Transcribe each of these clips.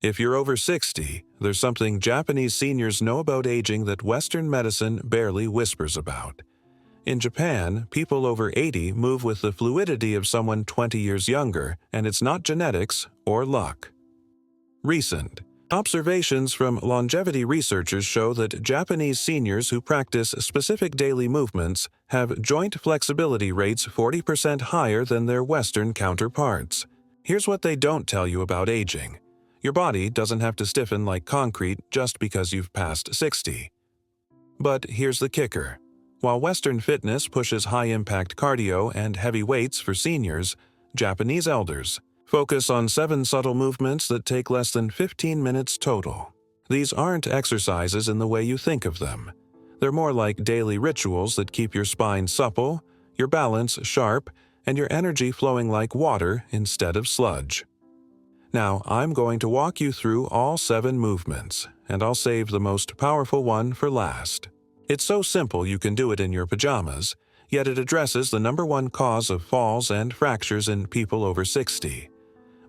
If you're over 60, there's something Japanese seniors know about aging that Western medicine barely whispers about. In Japan, people over 80 move with the fluidity of someone 20 years younger, and it's not genetics or luck. Recent observations from longevity researchers show that Japanese seniors who practice specific daily movements have joint flexibility rates 40% higher than their Western counterparts. Here's what they don't tell you about aging. Your body doesn't have to stiffen like concrete just because you've passed 60. But here's the kicker. While Western fitness pushes high-impact cardio and heavy weights for seniors, Japanese elders focus on 7 subtle movements that take less than 15 minutes total. These aren't exercises in the way you think of them. They're more like daily rituals that keep your spine supple, your balance sharp, and your energy flowing like water instead of sludge. Now, I'm going to walk you through all 7 movements, and I'll save the most powerful one for last. It's so simple you can do it in your pajamas, yet it addresses the #1 cause of falls and fractures in people over 60.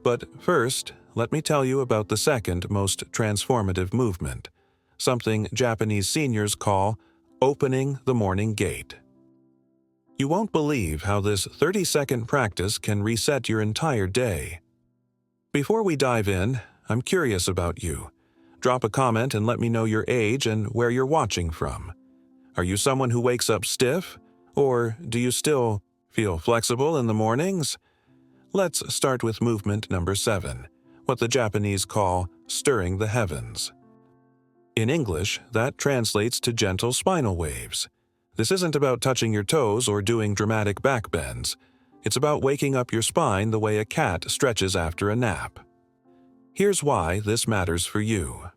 But first, let me tell you about the second most transformative movement, something Japanese seniors call opening the morning gate. You won't believe how this 30-second practice can reset your entire day. Before we dive in, I'm curious about you. Drop a comment and let me know your age and where you're watching from. Are you someone who wakes up stiff? Or do you still feel flexible in the mornings? Let's start with movement number 7, what the Japanese call stirring the heavens. In English, that translates to gentle spinal waves. This isn't about touching your toes or doing dramatic back bends. It's about waking up your spine the way a cat stretches after a nap. Here's why this matters for you.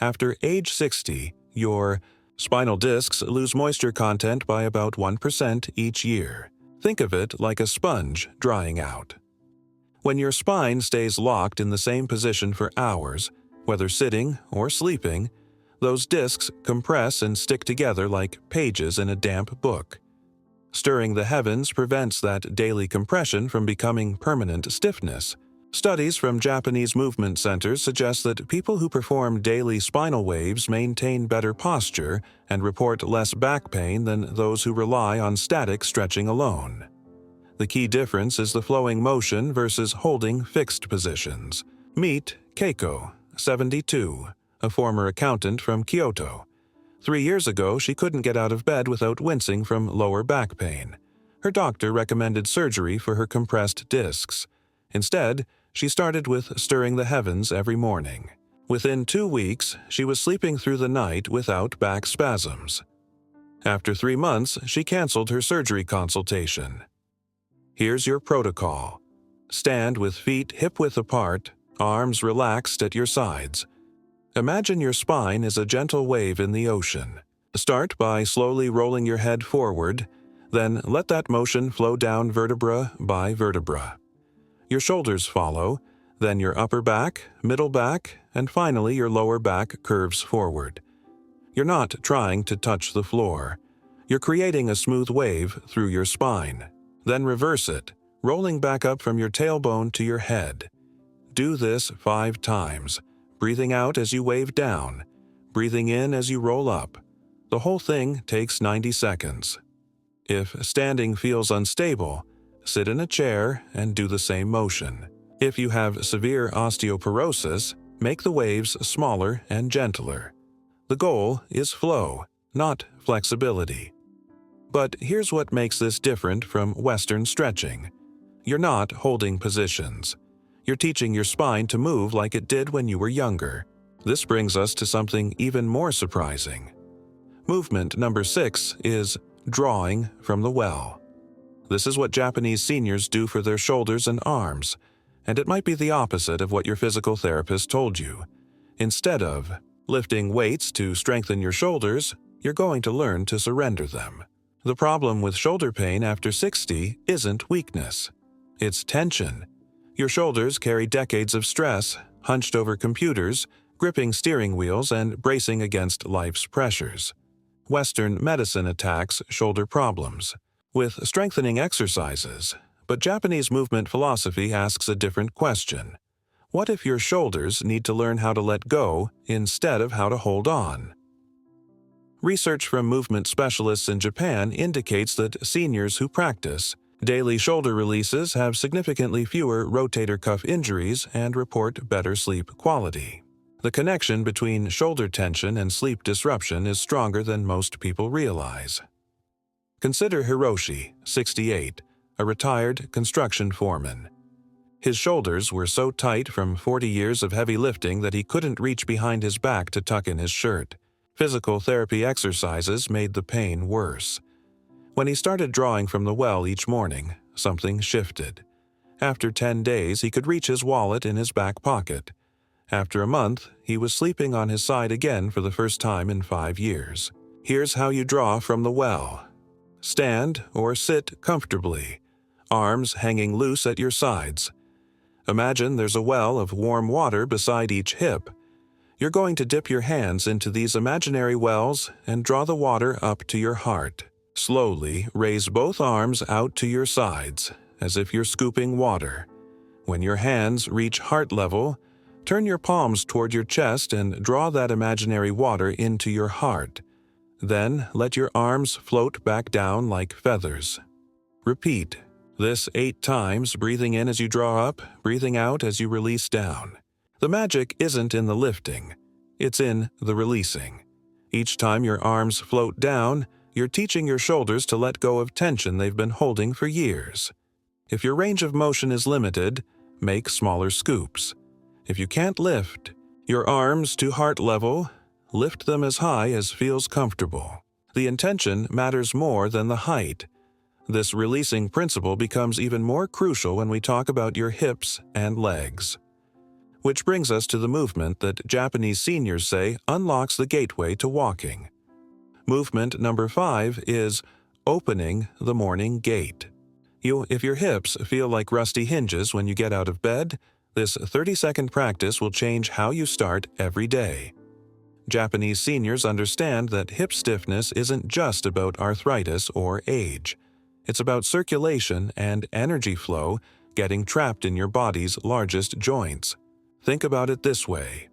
After age 60, your spinal discs lose moisture content by about 1% each year. Think of it like a sponge drying out. When your spine stays locked in the same position for hours, whether sitting or sleeping, those discs compress and stick together like pages in a damp book. Stirring the heavens prevents that daily compression from becoming permanent stiffness. Studies from Japanese movement centers suggest that people who perform daily spinal waves maintain better posture and report less back pain than those who rely on static stretching alone. The key difference is the flowing motion versus holding fixed positions. Meet Keiko, 72, a former accountant from Kyoto. 3 years ago, she couldn't get out of bed without wincing from lower back pain. Her doctor recommended surgery for her compressed discs. Instead, she started with stirring the heavens every morning. Within 2 weeks, she was sleeping through the night without back spasms. After 3 months, she canceled her surgery consultation. Here's your protocol. Stand with feet hip-width apart, arms relaxed at your sides. Imagine your spine is a gentle wave in the ocean. Start by slowly rolling your head forward, then let that motion flow down vertebra by vertebra. Your shoulders follow, then your upper back, middle back, and finally your lower back curves forward. You're not trying to touch the floor. You're creating a smooth wave through your spine. Then reverse it, rolling back up from your tailbone to your head. Do this 5 times, breathing out as you wave down, breathing in as you roll up. The whole thing takes 90 seconds. If standing feels unstable, sit in a chair and do the same motion. If you have severe osteoporosis, make the waves smaller and gentler. The goal is flow, not flexibility. But here's what makes this different from Western stretching. You're not holding positions. You're teaching your spine to move like it did when you were younger. This brings us to something even more surprising. Movement number 6 is drawing from the well. This is what Japanese seniors do for their shoulders and arms, and it might be the opposite of what your physical therapist told you. Instead of lifting weights to strengthen your shoulders, you're going to learn to surrender them. The problem with shoulder pain after 60 isn't weakness. It's tension. Your shoulders carry decades of stress, hunched over computers, gripping steering wheels, and bracing against life's pressures. Western medicine attacks shoulder problems with strengthening exercises, but Japanese movement philosophy asks a different question. What if your shoulders need to learn how to let go instead of how to hold on? Research from movement specialists in Japan indicates that seniors who practice daily shoulder releases have significantly fewer rotator cuff injuries and report better sleep quality. The connection between shoulder tension and sleep disruption is stronger than most people realize. Consider Hiroshi, 68, a retired construction foreman. His shoulders were so tight from 40 years of heavy lifting that he couldn't reach behind his back to tuck in his shirt. Physical therapy exercises made the pain worse. When he started drawing from the well each morning, something shifted. After 10 days, he could reach his wallet in his back pocket. After a month, he was sleeping on his side again for the first time in 5 years. Here's how you draw from the well. Stand or sit comfortably, arms hanging loose at your sides. Imagine there's a well of warm water beside each hip. You're going to dip your hands into these imaginary wells and draw the water up to your heart. Slowly raise both arms out to your sides, as if you're scooping water. When your hands reach heart level, turn your palms toward your chest and draw that imaginary water into your heart. Then let your arms float back down like feathers. Repeat this 8 times, breathing in as you draw up, breathing out as you release down. The magic isn't in the lifting, it's in the releasing. Each time your arms float down, you're teaching your shoulders to let go of tension they've been holding for years. If your range of motion is limited, make smaller scoops. If you can't lift your arms to heart level, lift them as high as feels comfortable. The intention matters more than the height. This releasing principle becomes even more crucial when we talk about your hips and legs. Which brings us to the movement that Japanese seniors say unlocks the gateway to walking. Movement number 5 is opening the morning gate. If your hips feel like rusty hinges when you get out of bed, this 30-second practice will change how you start every day. Japanese seniors understand that hip stiffness isn't just about arthritis or age. It's about circulation and energy flow getting trapped in your body's largest joints. Think about it this way.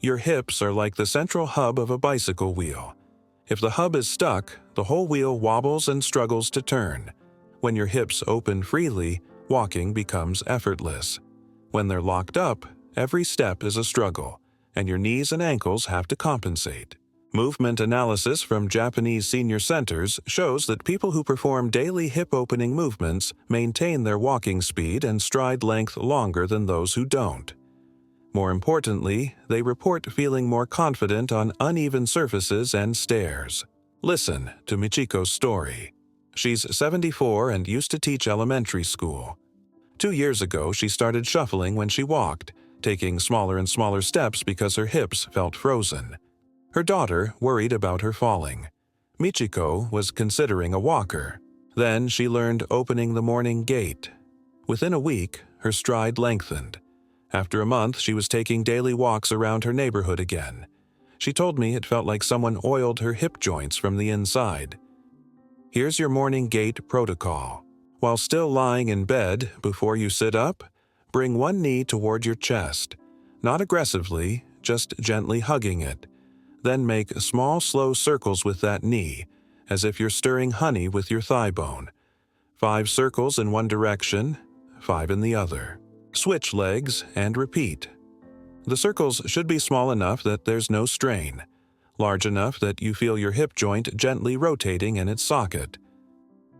Your hips are like the central hub of a bicycle wheel. If the hub is stuck, the whole wheel wobbles and struggles to turn. When your hips open freely, walking becomes effortless. When they're locked up, every step is a struggle, and your knees and ankles have to compensate. Movement analysis from Japanese senior centers shows that people who perform daily hip-opening movements maintain their walking speed and stride length longer than those who don't. More importantly, they report feeling more confident on uneven surfaces and stairs. Listen to Michiko's story. She's 74 and used to teach elementary school. 2 years ago, she started shuffling when she walked, taking smaller and smaller steps because her hips felt frozen. Her daughter worried about her falling. Michiko was considering a walker. Then she learned opening the morning gate. Within a week, her stride lengthened. After a month, she was taking daily walks around her neighborhood again. She told me it felt like someone oiled her hip joints from the inside. Here's your morning gait protocol. While still lying in bed, before you sit up, bring one knee toward your chest. Not aggressively, just gently hugging it. Then make small, slow circles with that knee, as if you're stirring honey with your thigh bone. 5 circles in one direction, 5 in the other. Switch legs and repeat. The circles should be small enough that there's no strain, large enough that you feel your hip joint gently rotating in its socket.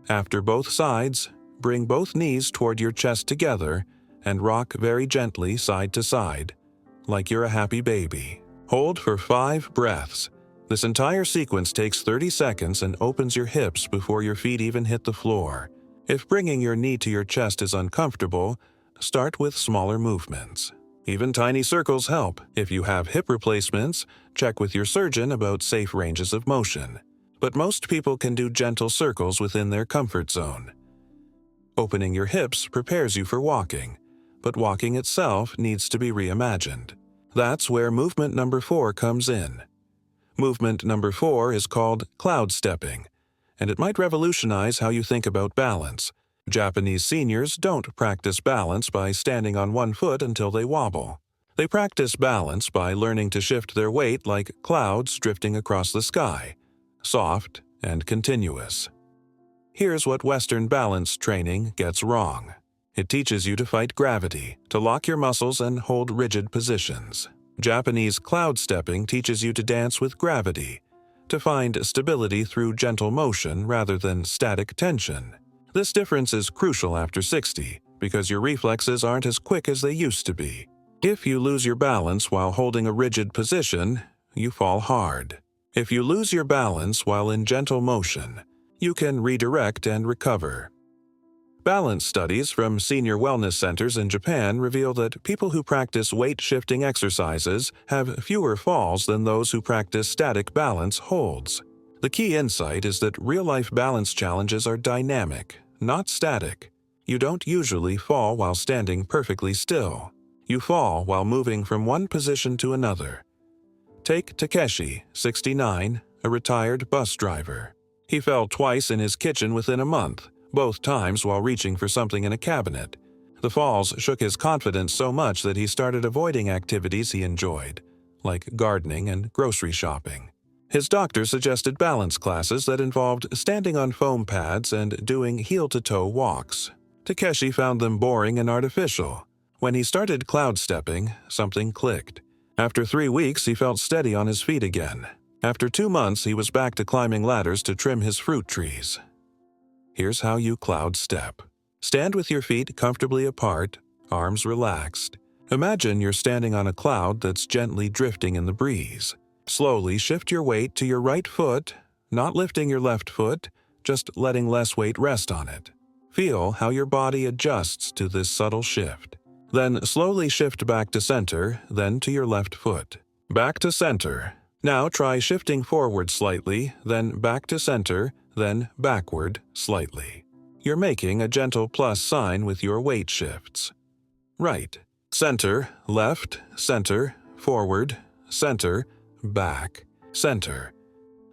After both sides, bring both knees toward your chest together and rock very gently side to side, like you're a happy baby. Hold for 5 breaths. This entire sequence takes 30 seconds and opens your hips before your feet even hit the floor. If bringing your knee to your chest is uncomfortable, start with smaller movements. Even tiny circles help. If you have hip replacements, check with your surgeon about safe ranges of motion. But most people can do gentle circles within their comfort zone. Opening your hips prepares you for walking, but walking itself needs to be reimagined. That's where movement number 4 comes in. Movement number 4 is called cloud stepping, and it might revolutionize how you think about balance. Japanese seniors don't practice balance by standing on one foot until they wobble. They practice balance by learning to shift their weight like clouds drifting across the sky, soft and continuous. Here's what Western balance training gets wrong. It teaches you to fight gravity, to lock your muscles and hold rigid positions. Japanese cloud stepping teaches you to dance with gravity, to find stability through gentle motion rather than static tension. This difference is crucial after 60 because your reflexes aren't as quick as they used to be. If you lose your balance while holding a rigid position, you fall hard. If you lose your balance while in gentle motion, you can redirect and recover. Balance studies from senior wellness centers in Japan reveal that people who practice weight-shifting exercises have fewer falls than those who practice static balance holds. The key insight is that real-life balance challenges are dynamic, not static. You don't usually fall while standing perfectly still. You fall while moving from one position to another. Take Takeshi, 69, a retired bus driver. He fell twice in his kitchen within a month, both times while reaching for something in a cabinet. The falls shook his confidence so much that he started avoiding activities he enjoyed, like gardening and grocery shopping. His doctor suggested balance classes that involved standing on foam pads and doing heel-to-toe walks. Takeshi found them boring and artificial. When he started cloud stepping, something clicked. After 3 weeks, he felt steady on his feet again. After 2 months, he was back to climbing ladders to trim his fruit trees. Here's how you cloud step. Stand with your feet comfortably apart, arms relaxed. Imagine you're standing on a cloud that's gently drifting in the breeze. Slowly shift your weight to your right foot, not lifting your left foot, just letting less weight rest on it. Feel how your body adjusts to this subtle shift. Then slowly shift back to center, then to your left foot. Back to center. Now try shifting forward slightly, then back to center, then backward slightly. You're making a gentle plus sign with your weight shifts. Right, center, left, center, forward, center, back, center.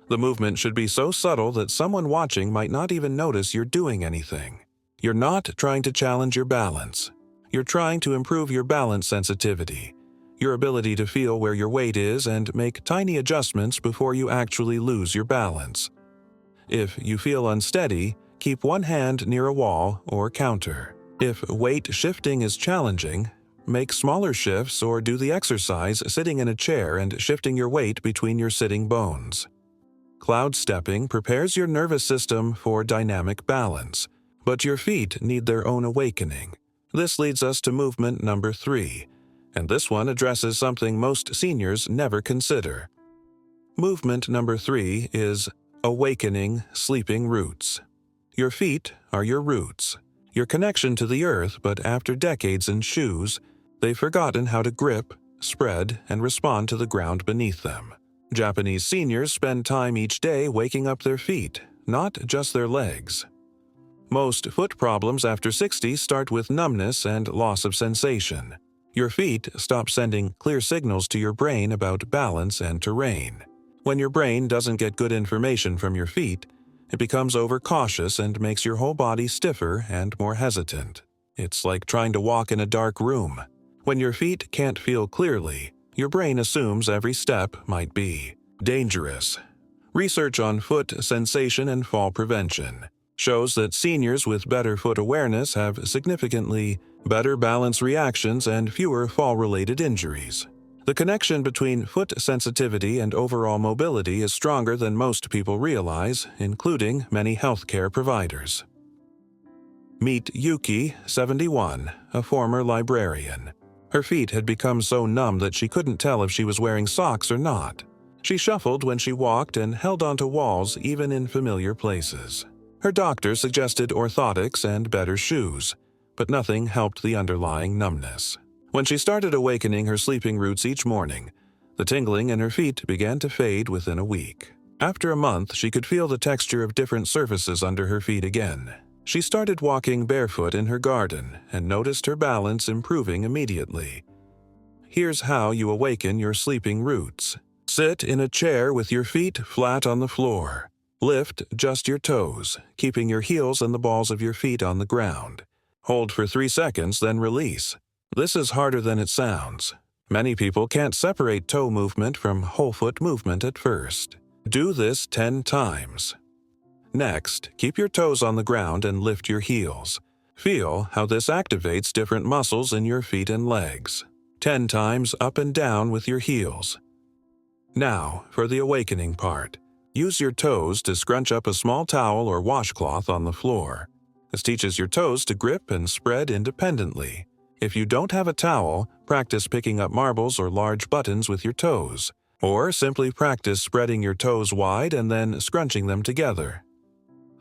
The movement should be so subtle that someone watching might not even notice you're doing anything. You're not trying to challenge your balance. You're trying to improve your balance sensitivity, your ability to feel where your weight is and make tiny adjustments before you actually lose your balance. If you feel unsteady, keep one hand near a wall or counter. If weight shifting is challenging, make smaller shifts or do the exercise sitting in a chair and shifting your weight between your sitting bones. Cloud stepping prepares your nervous system for dynamic balance, but your feet need their own awakening. This leads us to movement number 3, and this one addresses something most seniors never consider. Movement number 3 is awakening sleeping roots. Your feet are your roots, your connection to the earth, but after decades in shoes, they've forgotten how to grip, spread, and respond to the ground beneath them. Japanese seniors spend time each day waking up their feet, not just their legs. Most foot problems after 60 start with numbness and loss of sensation. Your feet stop sending clear signals to your brain about balance and terrain. When your brain doesn't get good information from your feet, it becomes overcautious and makes your whole body stiffer and more hesitant. It's like trying to walk in a dark room. When your feet can't feel clearly, your brain assumes every step might be dangerous. Research on foot sensation and fall prevention shows that seniors with better foot awareness have significantly better balance reactions and fewer fall-related injuries. The connection between foot sensitivity and overall mobility is stronger than most people realize, including many healthcare providers. Meet Yuki, 71, a former librarian. Her feet had become so numb that she couldn't tell if she was wearing socks or not. She shuffled when she walked and held onto walls even in familiar places. Her doctor suggested orthotics and better shoes, but nothing helped the underlying numbness. When she started awakening her sleeping roots each morning, the tingling in her feet began to fade within a week. After a month, she could feel the texture of different surfaces under her feet again. She started walking barefoot in her garden and noticed her balance improving immediately. Here's how you awaken your sleeping roots. Sit in a chair with your feet flat on the floor. Lift just your toes, keeping your heels and the balls of your feet on the ground. Hold for 3 seconds, then release. This is harder than it sounds. Many people can't separate toe movement from whole foot movement at first. Do this 10 times. Next, keep your toes on the ground and lift your heels. Feel how this activates different muscles in your feet and legs. 10 times up and down with your heels. Now, for the awakening part. Use your toes to scrunch up a small towel or washcloth on the floor. This teaches your toes to grip and spread independently. If you don't have a towel, practice picking up marbles or large buttons with your toes, or simply practice spreading your toes wide and then scrunching them together.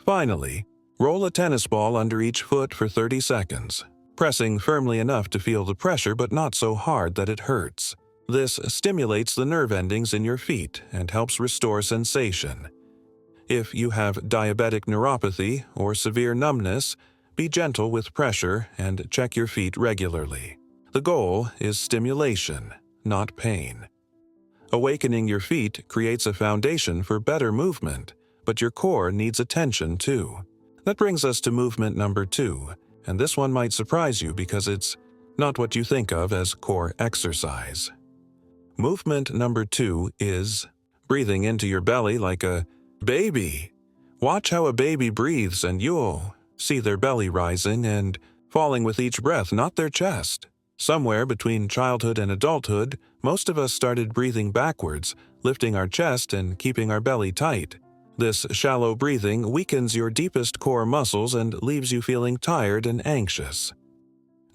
Finally, roll a tennis ball under each foot for 30 seconds, pressing firmly enough to feel the pressure but not so hard that it hurts. This stimulates the nerve endings in your feet and helps restore sensation. If you have diabetic neuropathy or severe numbness, be gentle with pressure and check your feet regularly. The goal is stimulation, not pain. Awakening your feet creates a foundation for better movement, but your core needs attention too. That brings us to movement number 2, and this one might surprise you because it's not what you think of as core exercise. Movement number 2 is breathing into your belly like a baby. Watch how a baby breathes and you'll see their belly rising and falling with each breath, not their chest. Somewhere between childhood and adulthood, most of us started breathing backwards, lifting our chest and keeping our belly tight. This shallow breathing weakens your deepest core muscles and leaves you feeling tired and anxious.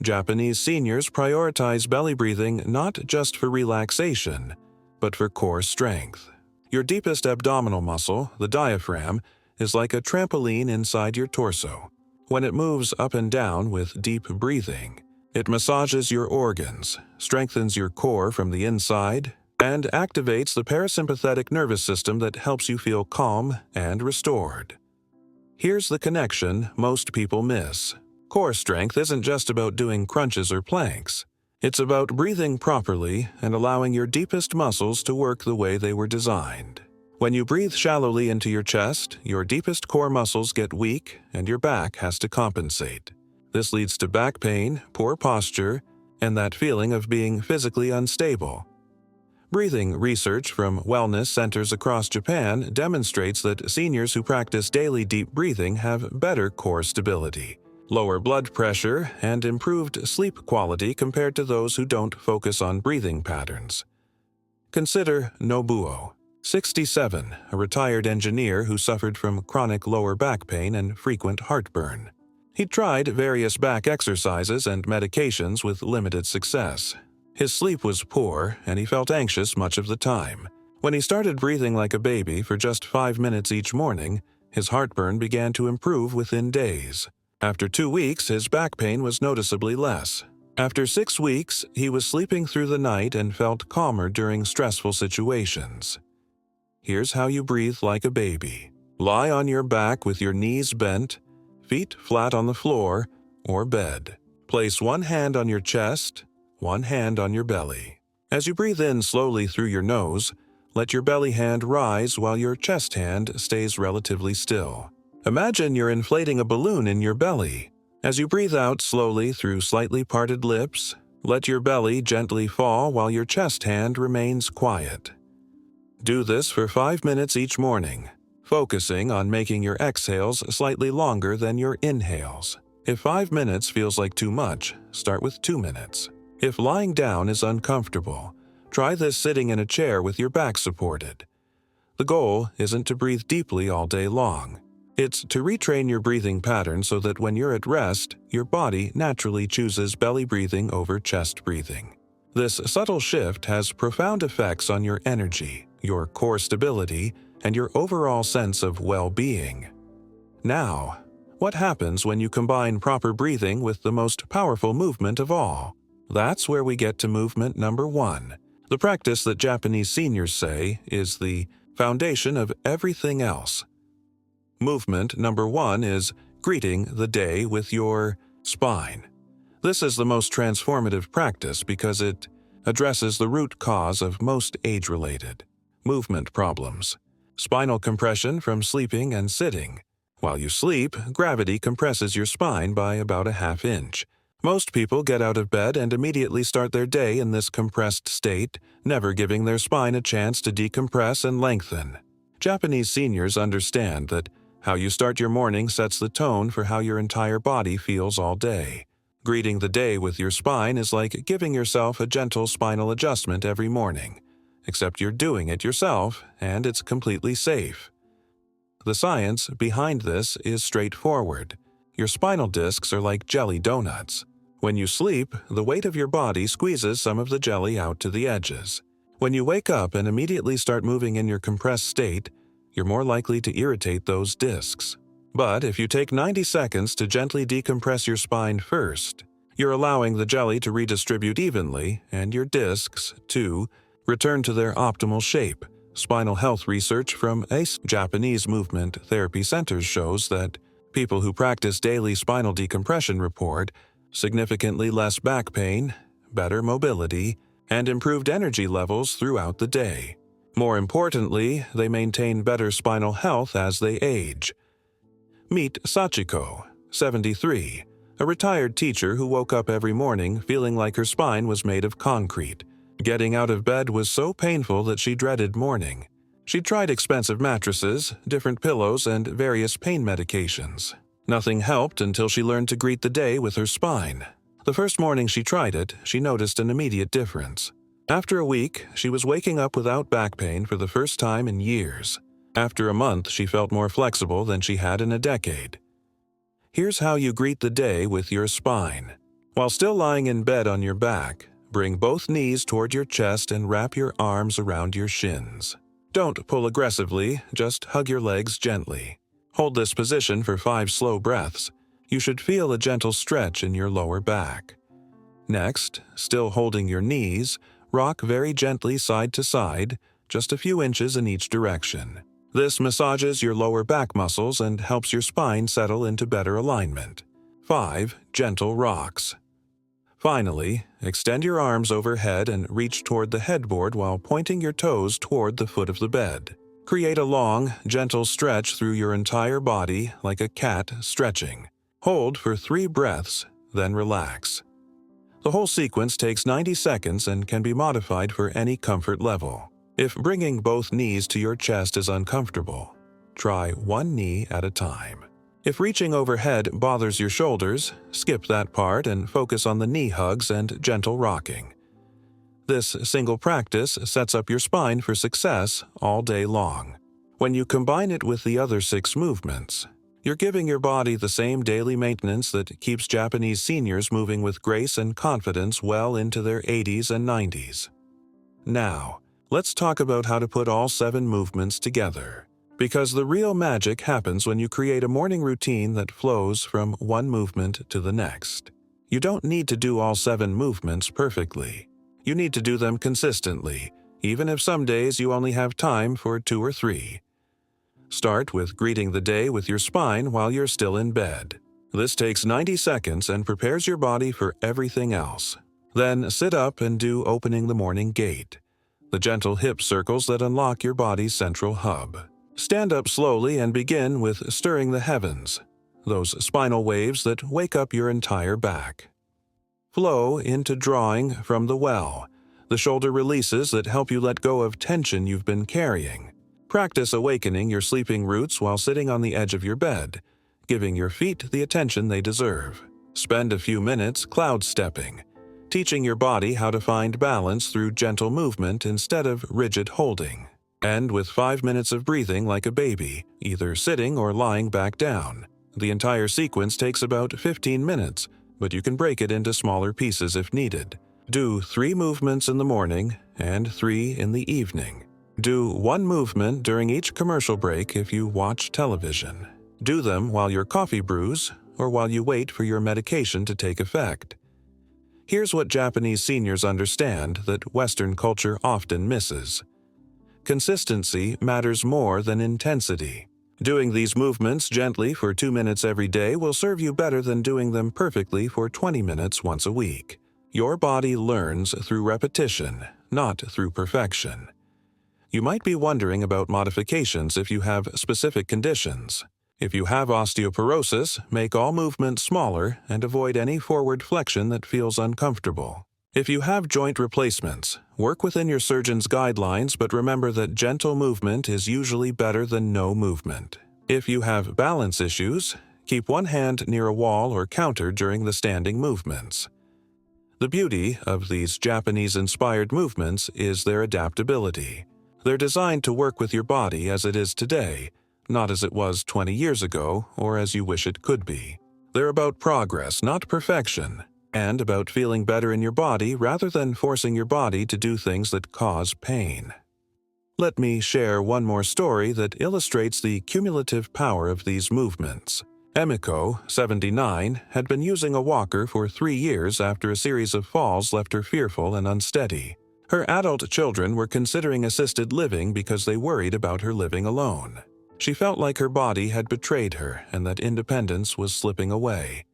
Japanese seniors prioritize belly breathing not just for relaxation, but for core strength. Your deepest abdominal muscle, the diaphragm, is like a trampoline inside your torso. When it moves up and down with deep breathing, it massages your organs, strengthens your core from the inside, and activates the parasympathetic nervous system that helps you feel calm and restored. Here's the connection most people miss. Core strength isn't just about doing crunches or planks. It's about breathing properly and allowing your deepest muscles to work the way they were designed. When you breathe shallowly into your chest, your deepest core muscles get weak and your back has to compensate. This leads to back pain, poor posture, and that feeling of being physically unstable. Breathing research from wellness centers across Japan demonstrates that seniors who practice daily deep breathing have better core stability, lower blood pressure, and improved sleep quality compared to those who don't focus on breathing patterns. Consider Nobuo, 67, a retired engineer who suffered from chronic lower back pain and frequent heartburn. He tried various back exercises and medications with limited success. His sleep was poor, and he felt anxious much of the time. When he started breathing like a baby for just 5 minutes each morning, his heartburn began to improve within days. After 2 weeks, his back pain was noticeably less. After 6 weeks, he was sleeping through the night and felt calmer during stressful situations. Here's how you breathe like a baby. Lie on your back with your knees bent, feet flat on the floor or bed. Place one hand on your chest, one hand on your belly. As you breathe in slowly through your nose, let your belly hand rise while your chest hand stays relatively still. Imagine you're inflating a balloon in your belly. As you breathe out slowly through slightly parted lips, let your belly gently fall while your chest hand remains quiet. Do this for 5 minutes each morning, focusing on making your exhales slightly longer than your inhales. If 5 minutes feels like too much, start with 2 minutes. If lying down is uncomfortable, try this sitting in a chair with your back supported. The goal isn't to breathe deeply all day long. It's to retrain your breathing pattern so that when you're at rest, your body naturally chooses belly breathing over chest breathing. This subtle shift has profound effects on your energy, your core stability, and your overall sense of well-being. Now, what happens when you combine proper breathing with the most powerful movement of all? That's where we get to movement number 1, the practice that Japanese seniors say is the foundation of everything else. Movement number 1 is greeting the day with your spine. This is the most transformative practice because it addresses the root cause of most age-related movement problems. Spinal compression from sleeping and sitting. While you sleep, gravity compresses your spine by about a ½ inch. Most people get out of bed and immediately start their day in this compressed state, never giving their spine a chance to decompress and lengthen. Japanese seniors understand that how you start your morning sets the tone for how your entire body feels all day. Greeting the day with your spine is like giving yourself a gentle spinal adjustment every morning, except you're doing it yourself and it's completely safe. The science behind this is straightforward. Your spinal discs are like jelly donuts. When you sleep, the weight of your body squeezes some of the jelly out to the edges. When you wake up and immediately start moving in your compressed state, you're more likely to irritate those discs. But if you take 90 seconds to gently decompress your spine first, you're allowing the jelly to redistribute evenly and your discs, too, return to their optimal shape. Spinal health research from ACE Japanese Movement Therapy Centers shows that people who practice daily spinal decompression report significantly less back pain, better mobility, and improved energy levels throughout the day. More importantly, they maintain better spinal health as they age. Meet Sachiko, 73, a retired teacher who woke up every morning feeling like her spine was made of concrete. Getting out of bed was so painful that she dreaded morning. She tried expensive mattresses, different pillows, and various pain medications. Nothing helped until she learned to greet the day with her spine. The first morning she tried it, she noticed an immediate difference. After a week, she was waking up without back pain for the first time in years. After a month, she felt more flexible than she had in a decade. Here's how you greet the day with your spine. While still lying in bed on your back, bring both knees toward your chest and wrap your arms around your shins. Don't pull aggressively, just hug your legs gently. Hold this position for 5 slow breaths. You should feel a gentle stretch in your lower back. Next, still holding your knees, rock very gently side to side, just a few inches in each direction. This massages your lower back muscles and helps your spine settle into better alignment. 5 gentle rocks. Finally, extend your arms overhead and reach toward the headboard while pointing your toes toward the foot of the bed. Create a long, gentle stretch through your entire body like a cat stretching. Hold for 3 breaths, then relax. The whole sequence takes 90 seconds and can be modified for any comfort level. If bringing both knees to your chest is uncomfortable, try one knee at a time. If reaching overhead bothers your shoulders, skip that part and focus on the knee hugs and gentle rocking. This single practice sets up your spine for success all day long. When you combine it with the other 6 movements, you're giving your body the same daily maintenance that keeps Japanese seniors moving with grace and confidence well into their 80s and 90s. Now, let's talk about how to put all 7 movements together. Because the real magic happens when you create a morning routine that flows from one movement to the next. You don't need to do all 7 movements perfectly. You need to do them consistently, even if some days you only have time for 2 or 3. Start with greeting the day with your spine while you're still in bed. This takes 90 seconds and prepares your body for everything else. Then sit up and do opening the morning gate, the gentle hip circles that unlock your body's central hub. Stand up slowly and begin with stirring the heavens, those spinal waves that wake up your entire back. Flow into drawing from the well, the shoulder releases that help you let go of tension you've been carrying. Practice awakening your sleeping roots while sitting on the edge of your bed, giving your feet the attention they deserve. Spend a few minutes cloud stepping, teaching your body how to find balance through gentle movement instead of rigid holding. End with 5 minutes of breathing like a baby, either sitting or lying back down. The entire sequence takes about 15 minutes, but you can break it into smaller pieces if needed. Do 3 movements in the morning and 3 in the evening. Do 1 movement during each commercial break if you watch television. Do them while your coffee brews or while you wait for your medication to take effect. Here's what Japanese seniors understand that Western culture often misses. Consistency matters more than intensity. Doing these movements gently for 2 minutes every day will serve you better than doing them perfectly for 20 minutes once a week. Your body learns through repetition, not through perfection. You might be wondering about modifications if you have specific conditions. If you have osteoporosis, make all movement smaller and avoid any forward flexion that feels uncomfortable. If you have joint replacements, work within your surgeon's guidelines, but remember that gentle movement is usually better than no movement. If you have balance issues, keep one hand near a wall or counter during the standing movements. The beauty of these Japanese-inspired movements is their adaptability. They're designed to work with your body as it is today, not as it was 20 years ago or as you wish it could be. They're about progress, not perfection, and about feeling better in your body rather than forcing your body to do things that cause pain. Let me share one more story that illustrates the cumulative power of these movements. Emiko, 79, had been using a walker for 3 years after a series of falls left her fearful and unsteady. Her adult children were considering assisted living because they worried about her living alone. She felt like her body had betrayed her and that independence was slipping away.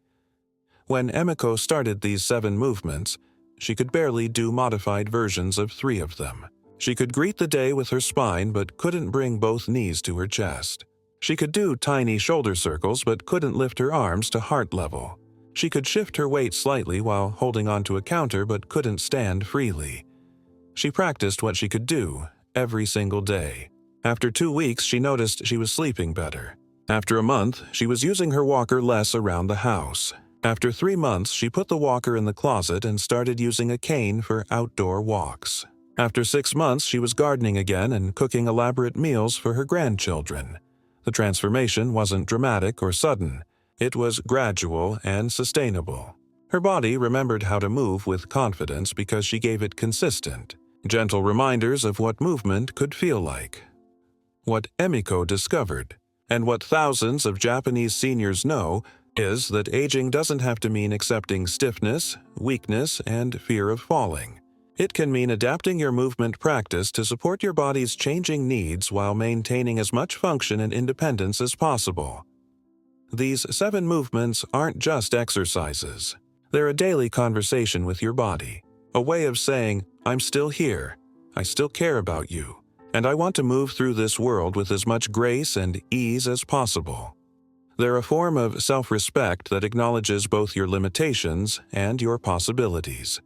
When Emiko started these 7 movements, she could barely do modified versions of 3 of them. She could greet the day with her spine but couldn't bring both knees to her chest. She could do tiny shoulder circles but couldn't lift her arms to heart level. She could shift her weight slightly while holding onto a counter but couldn't stand freely. She practiced what she could do every single day. After 2 weeks, she noticed she was sleeping better. After a month, she was using her walker less around the house. After 3 months, she put the walker in the closet and started using a cane for outdoor walks. After 6 months, she was gardening again and cooking elaborate meals for her grandchildren. The transformation wasn't dramatic or sudden. It was gradual and sustainable. Her body remembered how to move with confidence because she gave it consistent, gentle reminders of what movement could feel like. What Emiko discovered, and what thousands of Japanese seniors know, is that aging doesn't have to mean accepting stiffness, weakness, and fear of falling. It can mean adapting your movement practice to support your body's changing needs while maintaining as much function and independence as possible. These 7 movements aren't just exercises. They're a daily conversation with your body, a way of saying, "I'm still here, I still care about you, and I want to move through this world with as much grace and ease as possible." They're a form of self-respect that acknowledges both your limitations and your possibilities.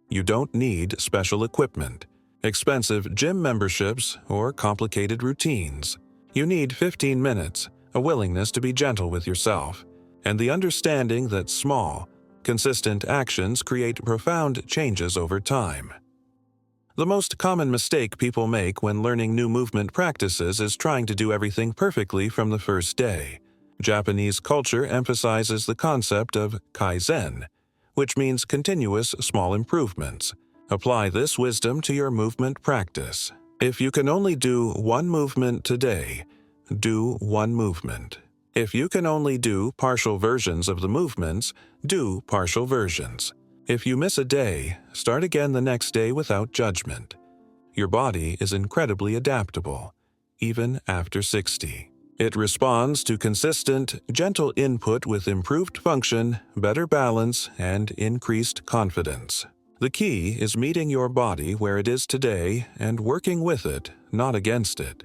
You don't need special equipment, expensive gym memberships, or complicated routines. You need 15 minutes, a willingness to be gentle with yourself, and the understanding that small, consistent actions create profound changes over time. The most common mistake people make when learning new movement practices is trying to do everything perfectly from the first day. Japanese culture emphasizes the concept of kaizen, which means continuous small improvements. Apply this wisdom to your movement practice. If you can only do one movement today, do one movement. If you can only do partial versions of the movements, do partial versions. If you miss a day, start again the next day without judgment. Your body is incredibly adaptable, even after 60. It responds to consistent, gentle input with improved function, better balance, and increased confidence. The key is meeting your body where it is today and working with it, not against it.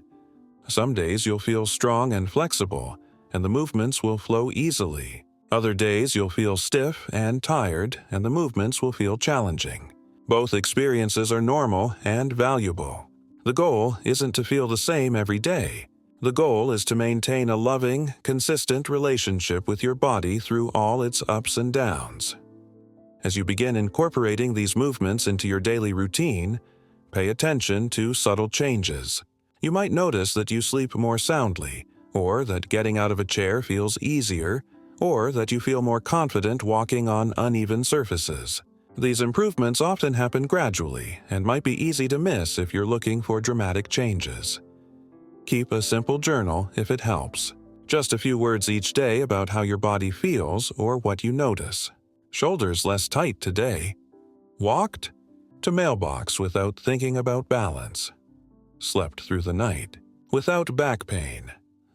Some days you'll feel strong and flexible, and the movements will flow easily. Other days you'll feel stiff and tired, and the movements will feel challenging. Both experiences are normal and valuable. The goal isn't to feel the same every day. The goal is to maintain a loving, consistent relationship with your body through all its ups and downs. As you begin incorporating these movements into your daily routine, pay attention to subtle changes. You might notice that you sleep more soundly, or that getting out of a chair feels easier, or that you feel more confident walking on uneven surfaces. These improvements often happen gradually and might be easy to miss if you're looking for dramatic changes. Keep a simple journal if it helps. Just a few words each day about how your body feels or what you notice. Shoulders less tight today. Walked to mailbox without thinking about balance. Slept through the night without back pain.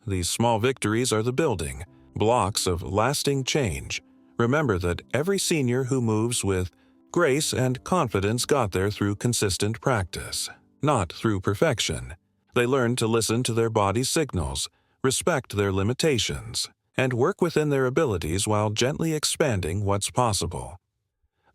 These small victories are the building blocks of lasting change. Remember that every senior who moves with grace and confidence got there through consistent practice. not through perfection. They learn to listen to their body's signals, respect their limitations, and work within their abilities while gently expanding what's possible.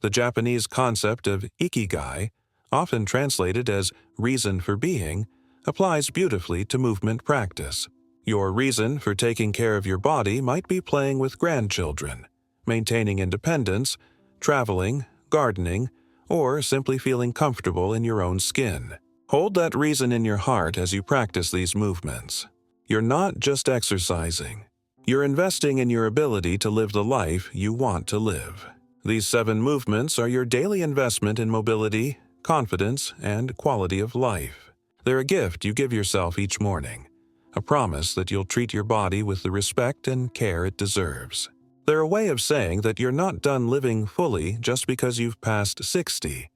The Japanese concept of ikigai, often translated as reason for being, applies beautifully to movement practice. Your reason for taking care of your body might be playing with grandchildren, maintaining independence, traveling, gardening, or simply feeling comfortable in your own skin. Hold that reason in your heart as you practice these movements. You're not just exercising. You're investing in your ability to live the life you want to live. These 7 movements are your daily investment in mobility, confidence, and quality of life. They're a gift you give yourself each morning, a promise that you'll treat your body with the respect and care it deserves. They're a way of saying that you're not done living fully just because you've passed 60.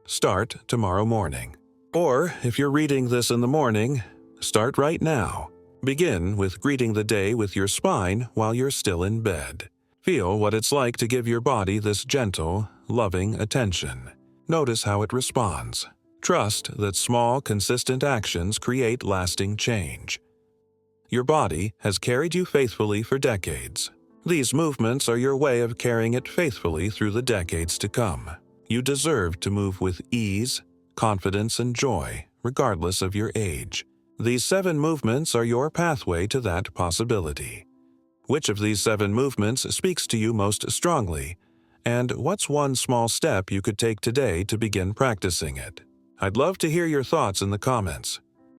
Start tomorrow morning. Or, if you're reading this in the morning, start right now. Begin with greeting the day with your spine while you're still in bed. Feel what it's like to give your body this gentle, loving attention. Notice how it responds. Trust that small, consistent actions create lasting change. Your body has carried you faithfully for decades. These movements are your way of carrying it faithfully through the decades to come. You deserve to move with ease, confidence, and joy, regardless of your age. These 7 movements are your pathway to that possibility. Which of these 7 movements speaks to you most strongly? And what's one small step you could take today to begin practicing it? I'd love to hear your thoughts in the comments.